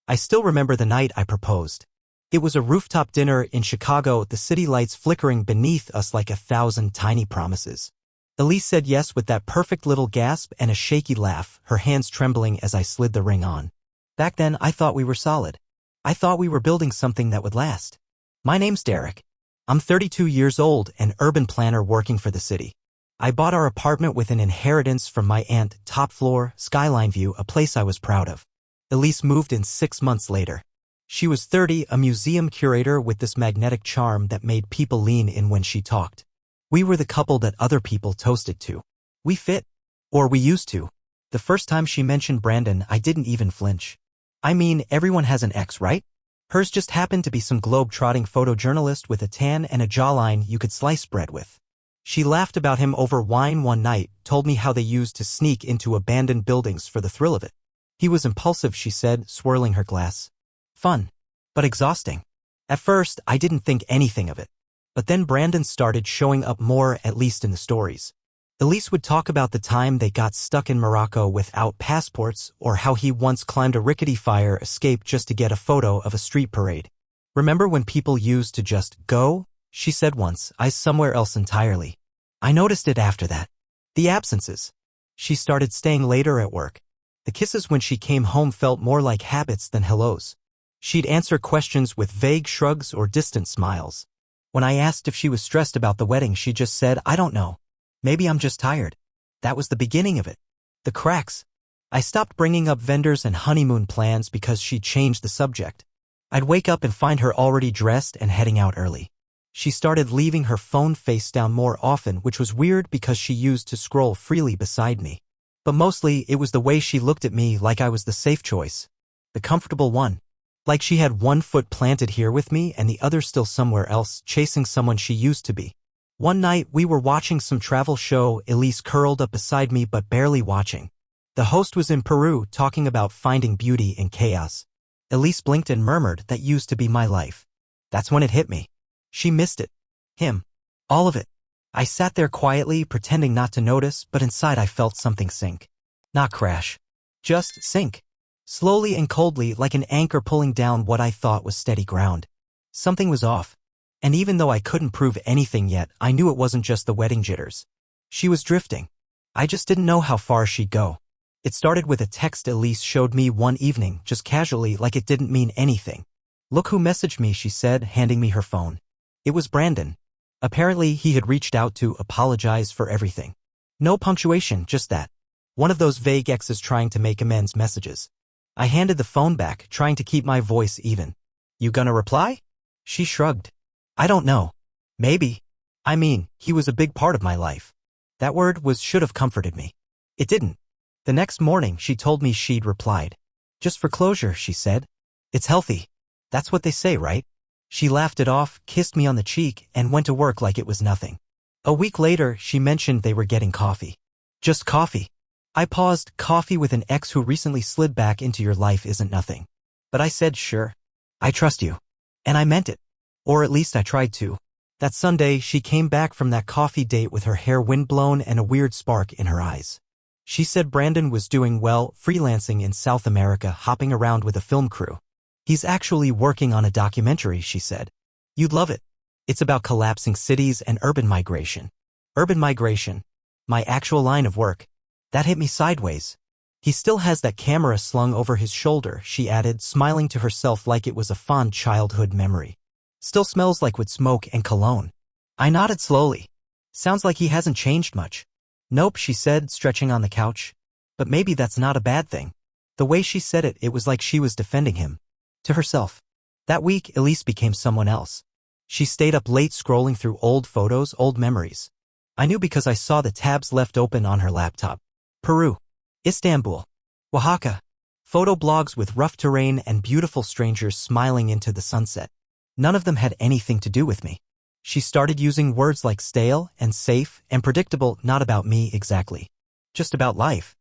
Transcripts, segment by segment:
I still remember the night I proposed. It was a rooftop dinner in Chicago, the city lights flickering beneath us like 1,000 tiny promises. Elise said yes with that perfect little gasp and a shaky laugh, her hands trembling as I slid the ring on. Back then, I thought we were solid. I thought we were building something that would last. My name's Derek. I'm 32 years old, an urban planner working for the city. I bought our apartment with an inheritance from my aunt, top floor, skyline view, a place I was proud of. Elise moved in 6 months later. She was 30, a museum curator with this magnetic charm that made people lean in when she talked. We were the couple that other people toasted to. We fit. Or we used to. The first time she mentioned Brandon, I didn't even flinch. I mean, everyone has an ex, right? Hers just happened to be some globe-trotting photojournalist with a tan and a jawline you could slice bread with. She laughed about him over wine one night, told me how they used to sneak into abandoned buildings for the thrill of it. He was impulsive, she said, swirling her glass. Fun. But exhausting. At first, I didn't think anything of it. But then Brandon started showing up more, at least in the stories. Elise would talk about the time they got stuck in Morocco without passports, or how he once climbed a rickety fire escape just to get a photo of a street parade. Remember when people used to just go? She said once, I somewhere else entirely. I noticed it after that. The absences. She started staying later at work. The kisses when she came home felt more like habits than hellos. She'd answer questions with vague shrugs or distant smiles. When I asked if she was stressed about the wedding, she just said, I don't know. Maybe I'm just tired. That was the beginning of it. The cracks. I stopped bringing up vendors and honeymoon plans because she changed the subject. I'd wake up and find her already dressed and heading out early. She started leaving her phone face down more often, which was weird because she used to scroll freely beside me. But mostly, it was the way she looked at me, like I was the safe choice. The comfortable one. Like she had one foot planted here with me and the other still somewhere else, chasing someone she used to be. One night, we were watching some travel show, Elise curled up beside me but barely watching. The host was in Peru, talking about finding beauty in chaos. Elise blinked and murmured, that used to be my life. That's when it hit me. She missed it. Him. All of it. I sat there quietly, pretending not to notice, but inside I felt something sink. Not crash. Just sink. Slowly and coldly, like an anchor pulling down what I thought was steady ground. Something was off. And even though I couldn't prove anything yet, I knew it wasn't just the wedding jitters. She was drifting. I just didn't know how far she'd go. It started with a text Elise showed me one evening, just casually, like it didn't mean anything. Look who messaged me, she said, handing me her phone. It was Brandon. Apparently, he had reached out to apologize for everything. No punctuation, just that. One of those vague exes trying to make amends messages. I handed the phone back, trying to keep my voice even. You gonna reply? She shrugged. I don't know. Maybe. I mean, he was a big part of my life. That word should have comforted me. It didn't. The next morning, she told me she'd replied. Just for closure, she said. It's healthy. That's what they say, right? She laughed it off, kissed me on the cheek, and went to work like it was nothing. A week later, she mentioned they were getting coffee. Just coffee. I paused. Coffee with an ex who recently slid back into your life isn't nothing. But I said, sure. I trust you. And I meant it. Or at least I tried to. That Sunday, she came back from that coffee date with her hair windblown and a weird spark in her eyes. She said Brandon was doing well, freelancing in South America, hopping around with a film crew. He's actually working on a documentary, she said. You'd love it. It's about collapsing cities and urban migration. Urban migration. My actual line of work. That hit me sideways. He still has that camera slung over his shoulder, she added, smiling to herself like it was a fond childhood memory. Still smells like wood smoke and cologne. I nodded slowly. Sounds like he hasn't changed much. Nope, she said, stretching on the couch. But maybe that's not a bad thing. The way she said it, it was like she was defending him. To herself. That week, Elise became someone else. She stayed up late scrolling through old photos, old memories. I knew because I saw the tabs left open on her laptop. Peru. Istanbul. Oaxaca. Photo blogs with rough terrain and beautiful strangers smiling into the sunset. None of them had anything to do with me. She started using words like stale and safe and predictable, not about me exactly. Just about life.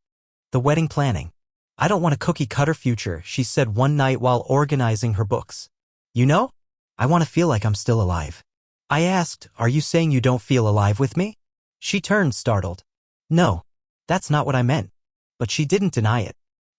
The wedding planning. I don't want a cookie-cutter future, she said one night while organizing her books. You know? I want to feel like I'm still alive. I asked, are you saying you don't feel alive with me? She turned, startled. No. That's not what I meant. But she didn't deny it.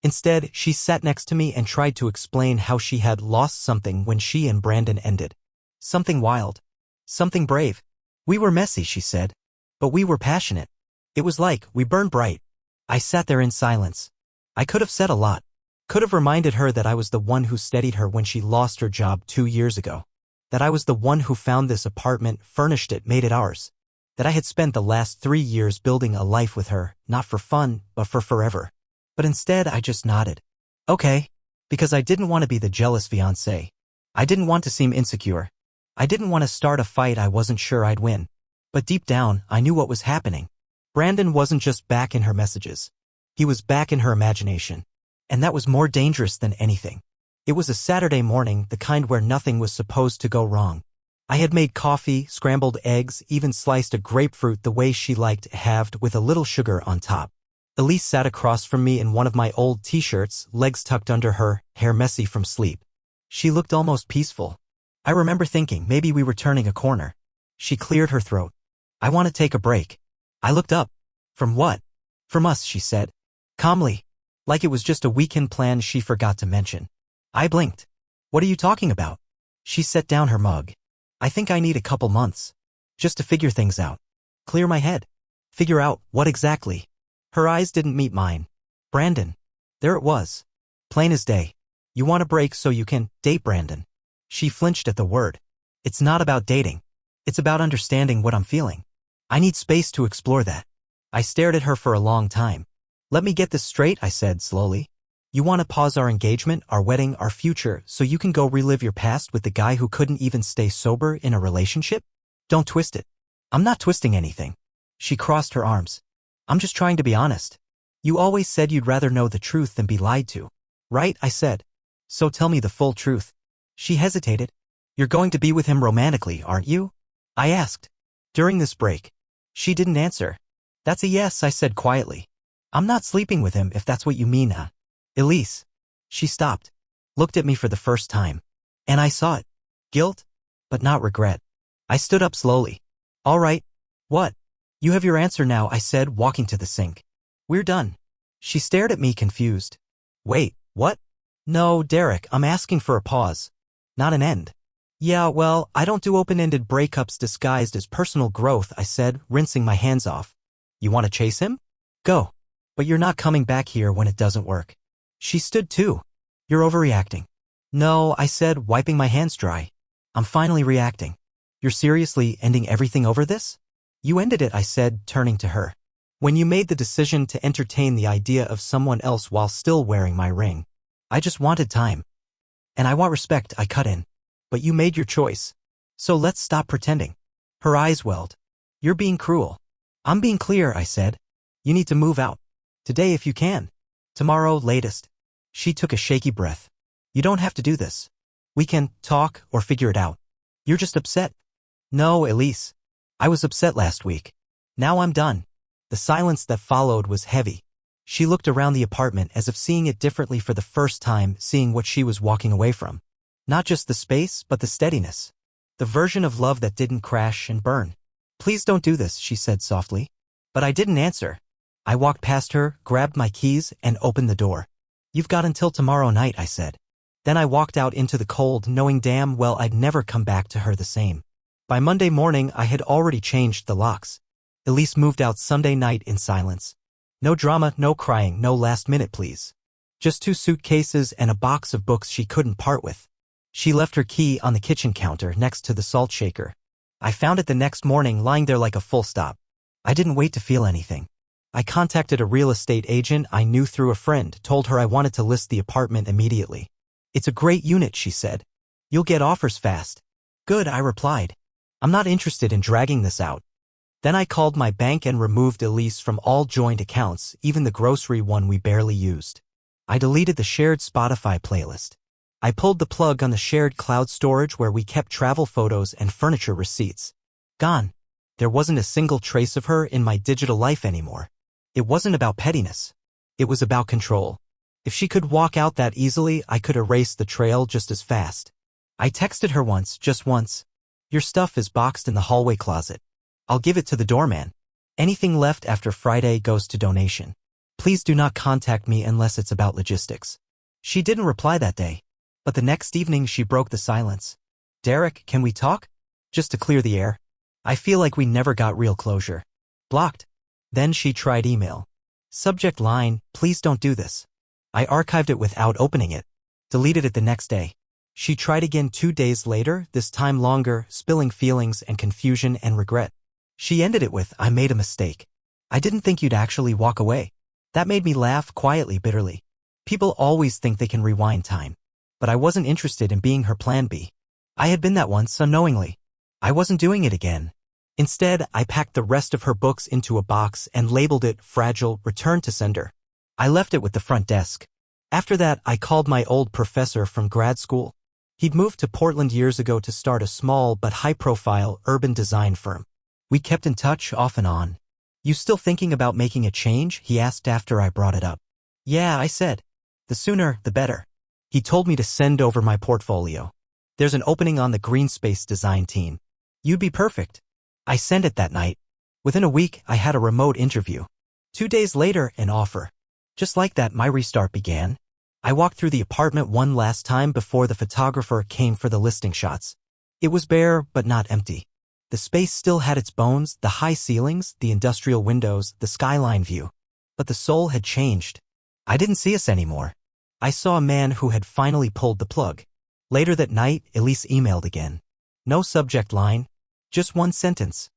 Instead, she sat next to me and tried to explain how she had lost something when she and Brandon ended. Something wild. Something brave. We were messy, she said. But we were passionate. It was like we burned bright. I sat there in silence. I could have said a lot. Could have reminded her that I was the one who steadied her when she lost her job 2 years ago. That I was the one who found this apartment, furnished it, made it ours. That I had spent the last 3 years building a life with her, not for fun, but for forever. But instead, I just nodded. Okay. Because I didn't want to be the jealous fiancé. I didn't want to seem insecure. I didn't want to start a fight I wasn't sure I'd win. But deep down, I knew what was happening. Brandon wasn't just back in her messages. He was back in her imagination. And that was more dangerous than anything. It was a Saturday morning, the kind where nothing was supposed to go wrong. I had made coffee, scrambled eggs, even sliced a grapefruit the way she liked, halved with a little sugar on top. Elise sat across from me in one of my old t-shirts, legs tucked under her, hair messy from sleep. She looked almost peaceful. I remember thinking maybe we were turning a corner. She cleared her throat. I want to take a break. I looked up. From what? From us, she said. Calmly. Like it was just a weekend plan she forgot to mention. I blinked. What are you talking about? She set down her mug. I think I need a couple months. Just to figure things out. Clear my head. Figure out what exactly. Her eyes didn't meet mine. Brandon. There it was. Plain as day. You want a break so you can date Brandon. She flinched at the word. It's not about dating. It's about understanding what I'm feeling. I need space to explore that. I stared at her for a long time. Let me get this straight, I said slowly. You want to pause our engagement, our wedding, our future, so you can go relive your past with the guy who couldn't even stay sober in a relationship? Don't twist it. I'm not twisting anything. She crossed her arms. I'm just trying to be honest. You always said you'd rather know the truth than be lied to. Right? I said. So tell me the full truth. She hesitated. You're going to be with him romantically, aren't you? I asked. During this break. She didn't answer. That's a yes, I said quietly. I'm not sleeping with him if that's what you mean, huh? Elise. She stopped. Looked at me for the first time. And I saw it. Guilt, but not regret. I stood up slowly. All right. What? You have your answer now, I said, walking to the sink. We're done. She stared at me confused. Wait, what? No, Derek, I'm asking for a pause. Not an end. Yeah, well, I don't do open-ended breakups disguised as personal growth, I said, rinsing my hands off. You want to chase him? Go. But you're not coming back here when it doesn't work. She stood too. You're overreacting. No, I said, wiping my hands dry. I'm finally reacting. You're seriously ending everything over this? You ended it, I said, turning to her. When you made the decision to entertain the idea of someone else while still wearing my ring. I just wanted time. And I want respect, I cut in. But you made your choice. So let's stop pretending. Her eyes welled. You're being cruel. I'm being clear, I said. You need to move out. Today if you can. Tomorrow, latest. She took a shaky breath. You don't have to do this. We can talk or figure it out. You're just upset. No, Elise. I was upset last week. Now I'm done. The silence that followed was heavy. She looked around the apartment as if seeing it differently for the first time, seeing what she was walking away from. Not just the space, but the steadiness. The version of love that didn't crash and burn. Please don't do this, she said softly. But I didn't answer. I walked past her, grabbed my keys, and opened the door. You've got until tomorrow night, I said. Then I walked out into the cold, knowing damn well I'd never come back to her the same. By Monday morning, I had already changed the locks. Elise moved out Sunday night in silence. No drama, no crying, no last minute please. Just 2 suitcases and a box of books she couldn't part with. She left her key on the kitchen counter next to the salt shaker. I found it the next morning lying there like a full stop. I didn't wait to feel anything. I contacted a real estate agent I knew through a friend, told her I wanted to list the apartment immediately. It's a great unit, she said. You'll get offers fast. Good, I replied. I'm not interested in dragging this out. Then I called my bank and removed Elise from all joint accounts, even the grocery one we barely used. I deleted the shared Spotify playlist. I pulled the plug on the shared cloud storage where we kept travel photos and furniture receipts. Gone. There wasn't a single trace of her in my digital life anymore. It wasn't about pettiness. It was about control. If she could walk out that easily, I could erase the trail just as fast. I texted her once, just once. Your stuff is boxed in the hallway closet. I'll give it to the doorman. Anything left after Friday goes to donation. Please Please do not contact me unless it's about logistics. She didn't reply that day, but the next evening she broke the silence. Derek, can we talk? Just to clear the air. I feel like we never got real closure. Blocked. Then she tried email. Subject line, please don't do this. I archived it without opening it. Deleted it the next day. She tried again 2 days later, this time longer, spilling feelings and confusion and regret. She ended it with, I made a mistake. I didn't think you'd actually walk away. That made me laugh quietly, bitterly. People always think they can rewind time. But I wasn't interested in being her plan B. I had been that once unknowingly. I wasn't doing it again. Instead, I packed the rest of her books into a box and labeled it Fragile, Return to Sender. I left it with the front desk. After that, I called my old professor from grad school. He'd moved to Portland years ago to start a small but high-profile urban design firm. We kept in touch off and on. You still thinking about making a change? He asked after I brought it up. Yeah, I said. The sooner, the better. He told me to send over my portfolio. There's an opening on the green space design team. You'd be perfect. I sent it that night. Within a week, I had a remote interview. 2 days later, an offer. Just like that, my restart began. I walked through the apartment one last time before the photographer came for the listing shots. It was bare, but not empty. The space still had its bones, the high ceilings, the industrial windows, the skyline view. But the soul had changed. I didn't see us anymore. I saw a man who had finally pulled the plug. Later that night, Elise emailed again. No subject line. Just one sentence.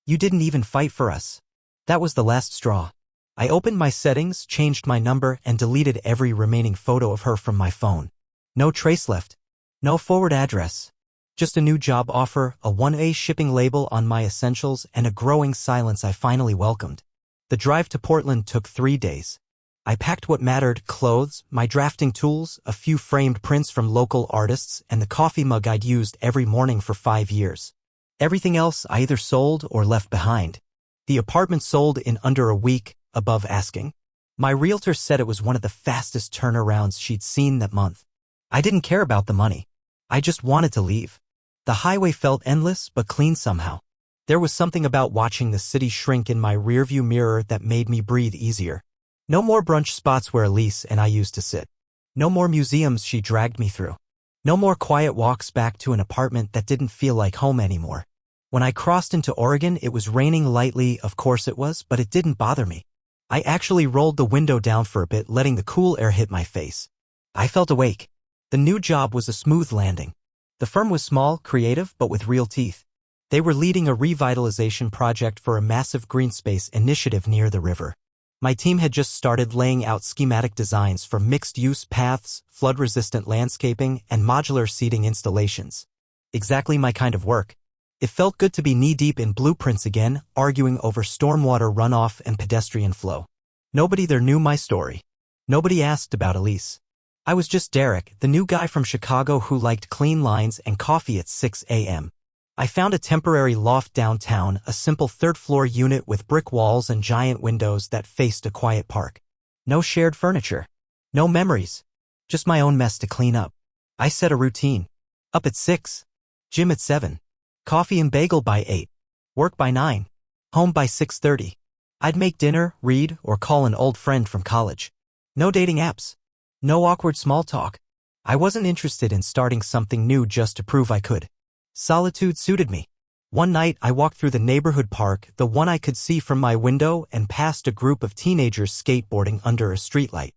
You didn't even fight for us. That was the last straw. I opened my settings, changed my number, and deleted every remaining photo of her from my phone. No trace left. No forward address. Just a new job offer, a 1A shipping label on my essentials, and a growing silence I finally welcomed. The drive to Portland took 3 days. I packed what mattered, clothes, my drafting tools, a few framed prints from local artists, and the coffee mug I'd used every morning for 5 years. Everything else I either sold or left behind. The apartment sold in under a week, above asking. My realtor said it was one of the fastest turnarounds she'd seen that month. I didn't care about the money. I just wanted to leave. The highway felt endless but clean somehow. There was something about watching the city shrink in my rearview mirror that made me breathe easier. No more brunch spots where Elise and I used to sit. No more museums she dragged me through. No more quiet walks back to an apartment that didn't feel like home anymore. When I crossed into Oregon, it was raining lightly, of course it was, but it didn't bother me. I actually rolled the window down for a bit, letting the cool air hit my face. I felt awake. The new job was a smooth landing. The firm was small, creative, but with real teeth. They were leading a revitalization project for a massive green space initiative near the river. My team had just started laying out schematic designs for mixed-use paths, flood-resistant landscaping, and modular seating installations. Exactly my kind of work. It felt good to be knee-deep in blueprints again, arguing over stormwater runoff and pedestrian flow. Nobody there knew my story. Nobody asked about Elise. I was just Derek, the new guy from Chicago who liked clean lines and coffee at 6 a.m. I found a temporary loft downtown, a simple third-floor unit with brick walls and giant windows that faced a quiet park. No shared furniture. No memories. Just my own mess to clean up. I set a routine. Up at 6. Gym at 7. Coffee and bagel by 8. Work by 9. Home by 6:30. I'd make dinner, read, or call an old friend from college. No dating apps. No awkward small talk. I wasn't interested in starting something new just to prove I could. Solitude suited me. One night I walked through the neighborhood park, the one I could see from my window, and passed a group of teenagers skateboarding under a streetlight.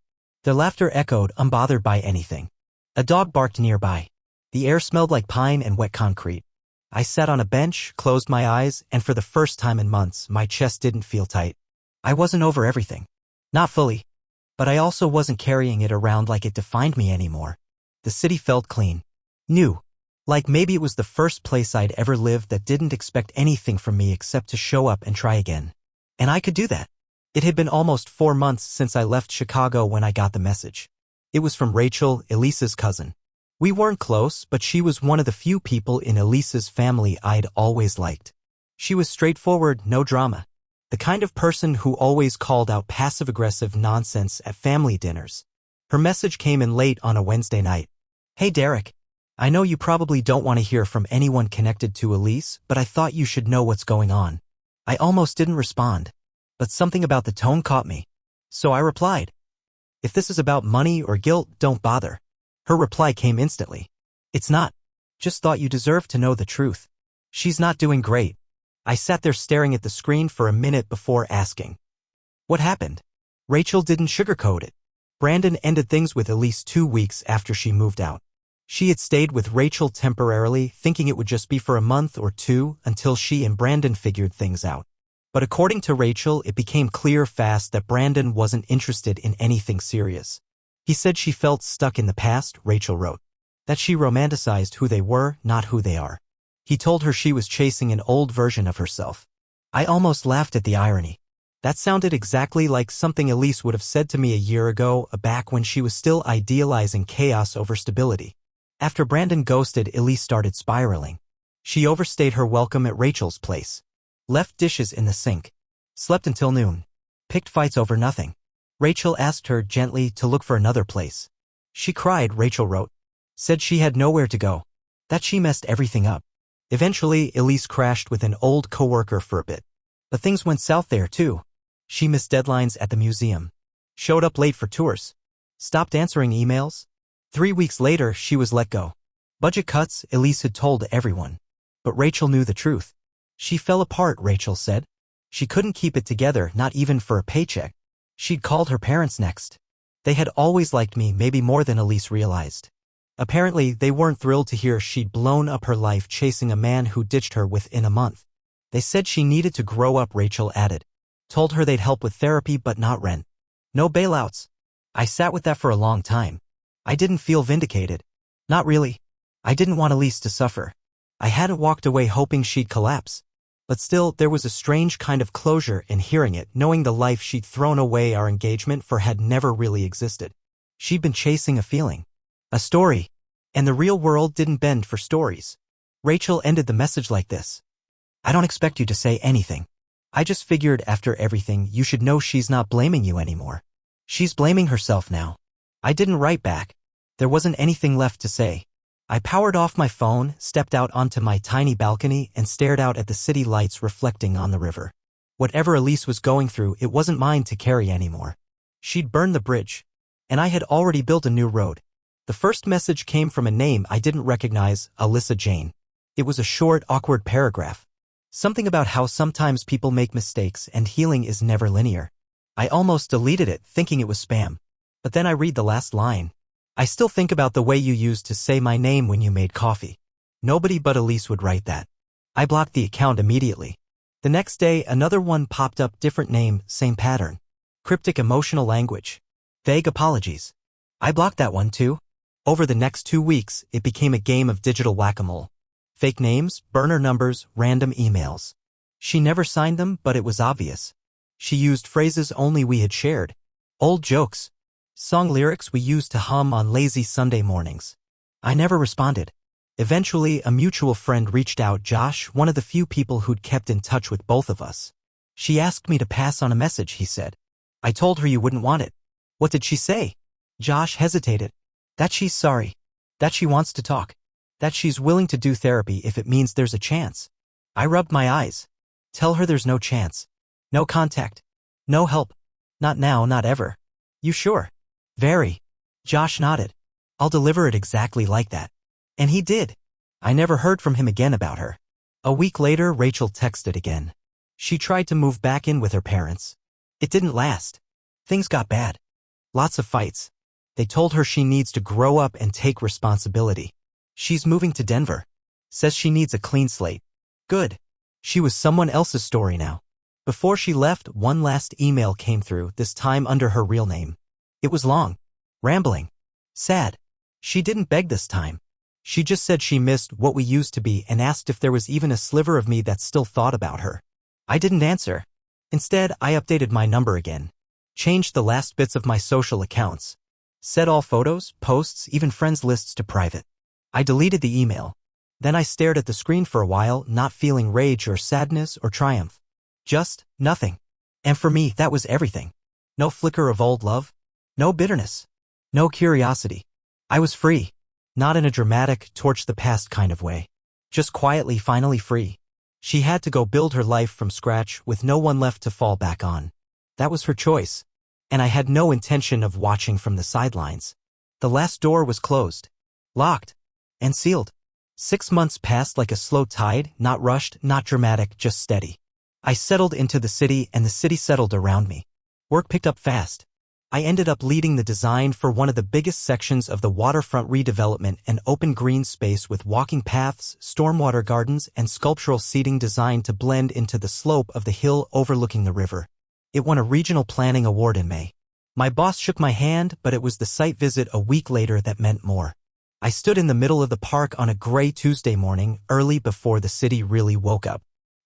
Their laughter echoed, unbothered by anything. A dog barked nearby. The air smelled like pine and wet concrete. I sat on a bench, closed my eyes, and for the first time in months, my chest didn't feel tight. I wasn't over everything. Not fully. But I also wasn't carrying it around like it defined me anymore. The city felt clean. New. Like maybe it was the first place I'd ever lived that didn't expect anything from me except to show up and try again. And I could do that. It had been almost 4 months since I left Chicago when I got the message. It was from Rachel, Elise's cousin. We weren't close, but she was one of the few people in Elise's family I'd always liked. She was straightforward, no drama. The kind of person who always called out passive-aggressive nonsense at family dinners. Her message came in late on a Wednesday night. Hey Derek. I know you probably don't want to hear from anyone connected to Elise, but I thought you should know what's going on. I almost didn't respond. But something about the tone caught me. So I replied, "If this is about money or guilt, don't bother." Her reply came instantly. "It's not. Just thought you deserved to know the truth. She's not doing great." I sat there staring at the screen for a minute before asking, "What happened?" Rachel didn't sugarcoat it. Brandon ended things with Elise 2 weeks after she moved out. She had stayed with Rachel temporarily, thinking it would just be for a month or two until she and Brandon figured things out. But according to Rachel, it became clear fast that Brandon wasn't interested in anything serious. He said she felt stuck in the past, Rachel wrote. That she romanticized who they were, not who they are. He told her she was chasing an old version of herself. I almost laughed at the irony. That sounded exactly like something Elise would have said to me a year ago, back when she was still idealizing chaos over stability. After Brandon ghosted, Elise started spiraling. She overstayed her welcome at Rachel's place. Left dishes in the sink. Slept until noon. Picked fights over nothing. Rachel asked her gently to look for another place. She cried, Rachel wrote. Said she had nowhere to go. That she messed everything up. Eventually, Elise crashed with an old coworker for a bit. But things went south there too. She missed deadlines at the museum. Showed up late for tours. Stopped answering emails. 3 weeks later, she was let go. Budget cuts, Elise had told everyone. But Rachel knew the truth. She fell apart, Rachel said. She couldn't keep it together, not even for a paycheck. She'd called her parents next. They had always liked me, maybe more than Elise realized. Apparently, they weren't thrilled to hear she'd blown up her life chasing a man who ditched her within a month. They said she needed to grow up, Rachel added. Told her they'd help with therapy but not rent. No bailouts. I sat with that for a long time. I didn't feel vindicated. Not really. I didn't want Elise to suffer. I hadn't walked away hoping she'd collapse. But still, there was a strange kind of closure in hearing it, knowing the life she'd thrown away our engagement for had never really existed. She'd been chasing a feeling. A story. And the real world didn't bend for stories. Rachel ended the message like this. I don't expect you to say anything. I just figured after everything you should know she's not blaming you anymore. She's blaming herself now. I didn't write back. There wasn't anything left to say. I powered off my phone, stepped out onto my tiny balcony, and stared out at the city lights reflecting on the river. Whatever Elise was going through, it wasn't mine to carry anymore. She'd burned the bridge. And I had already built a new road. The first message came from a name I didn't recognize, Alyssa Jane. It was a short, awkward paragraph. Something about how sometimes people make mistakes and healing is never linear. I almost deleted it, thinking it was spam. But then I read the last line. I still think about the way you used to say my name when you made coffee. Nobody but Elise would write that. I blocked the account immediately. The next day, another one popped up, different name, same pattern. Cryptic emotional language. Vague apologies. I blocked that one too. Over the next 2 weeks, it became a game of digital whack-a-mole. Fake names, burner numbers, random emails. She never signed them, but it was obvious. She used phrases only we had shared. Old jokes. Song lyrics we used to hum on lazy Sunday mornings. I never responded. Eventually, a mutual friend reached out, Josh, one of the few people who'd kept in touch with both of us. She asked me to pass on a message, he said. I told her you wouldn't want it. What did she say? Josh hesitated. That she's sorry. That she wants to talk. That she's willing to do therapy if it means there's a chance. I rubbed my eyes. Tell her there's no chance. No contact. No help. Not now, not ever. You sure? Very. Josh nodded. I'll deliver it exactly like that. And he did. I never heard from him again about her. A week later, Rachel texted again. She tried to move back in with her parents. It didn't last. Things got bad. Lots of fights. They told her she needs to grow up and take responsibility. She's moving to Denver. Says she needs a clean slate. Good. She was someone else's story now. Before she left, one last email came through, this time under her real name. It was long. Rambling. Sad. She didn't beg this time. She just said she missed what we used to be and asked if there was even a sliver of me that still thought about her. I didn't answer. Instead, I updated my number again. Changed the last bits of my social accounts. Set all photos, posts, even friends lists to private. I deleted the email. Then I stared at the screen for a while, not feeling rage or sadness or triumph. Just nothing. And for me, that was everything. No flicker of old love. No bitterness. No curiosity. I was free. Not in a dramatic, torch the past kind of way. Just quietly, finally free. She had to go build her life from scratch with no one left to fall back on. That was her choice. and I had no intention of watching from the sidelines. The last door was closed, locked, and sealed. 6 months passed like a slow tide, not rushed, not dramatic, just steady. I settled into the city and the city settled around me. Work picked up fast. I ended up leading the design for one of the biggest sections of the waterfront redevelopment, an open green space with walking paths, stormwater gardens, and sculptural seating designed to blend into the slope of the hill overlooking the river. It won a regional planning award in May. My boss shook my hand, but it was the site visit a week later that meant more. I stood in the middle of the park on a gray Tuesday morning, early before the city really woke up.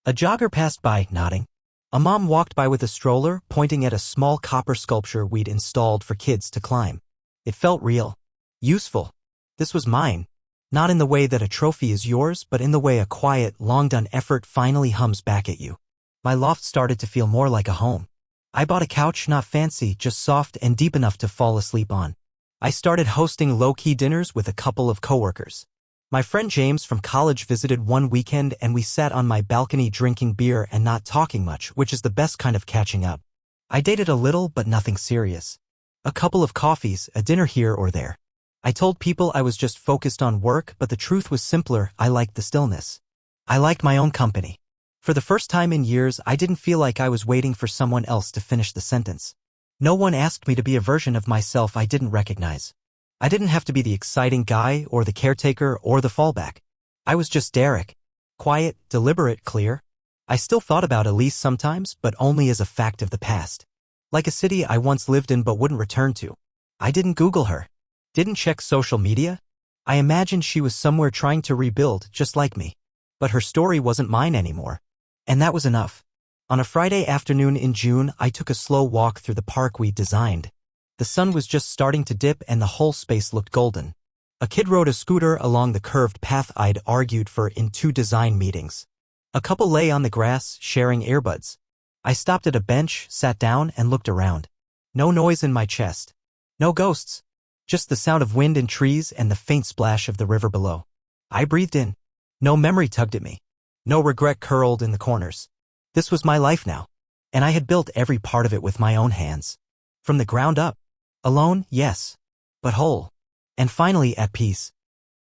A jogger passed by, nodding. A mom walked by with a stroller, pointing at a small copper sculpture we'd installed for kids to climb. It felt real. Useful. This was mine. Not in the way that a trophy is yours, but in the way a quiet, long-done effort finally hums back at you. My loft started to feel more like a home. I bought a couch, not fancy, just soft and deep enough to fall asleep on. I started hosting low-key dinners with a couple of coworkers. My friend James from college visited one weekend and we sat on my balcony drinking beer and not talking much, which is the best kind of catching up. I dated a little, but nothing serious. A couple of coffees, a dinner here or there. I told people I was just focused on work, but the truth was simpler. I liked the stillness. I liked my own company. For the first time in years, I didn't feel like I was waiting for someone else to finish the sentence. No one asked me to be a version of myself I didn't recognize. I didn't have to be the exciting guy or the caretaker or the fallback. I was just Derek. Quiet, deliberate, clear. I still thought about Elise sometimes, but only as a fact of the past. Like a city I once lived in but wouldn't return to. I didn't Google her. Didn't check social media. I imagined she was somewhere trying to rebuild, just like me. But her story wasn't mine anymore. And that was enough. On a Friday afternoon in June, I took a slow walk through the park we'd designed. The sun was just starting to dip and the whole space looked golden. A kid rode a scooter along the curved path I'd argued for in 2 design meetings. A couple lay on the grass, sharing earbuds. I stopped at a bench, sat down, and looked around. No noise in my chest. No ghosts. Just the sound of wind in trees and the faint splash of the river below. I breathed in. No memory tugged at me. No regret curled in the corners. This was my life now. And I had built every part of it with my own hands. From the ground up. Alone, yes. But whole. And finally at peace.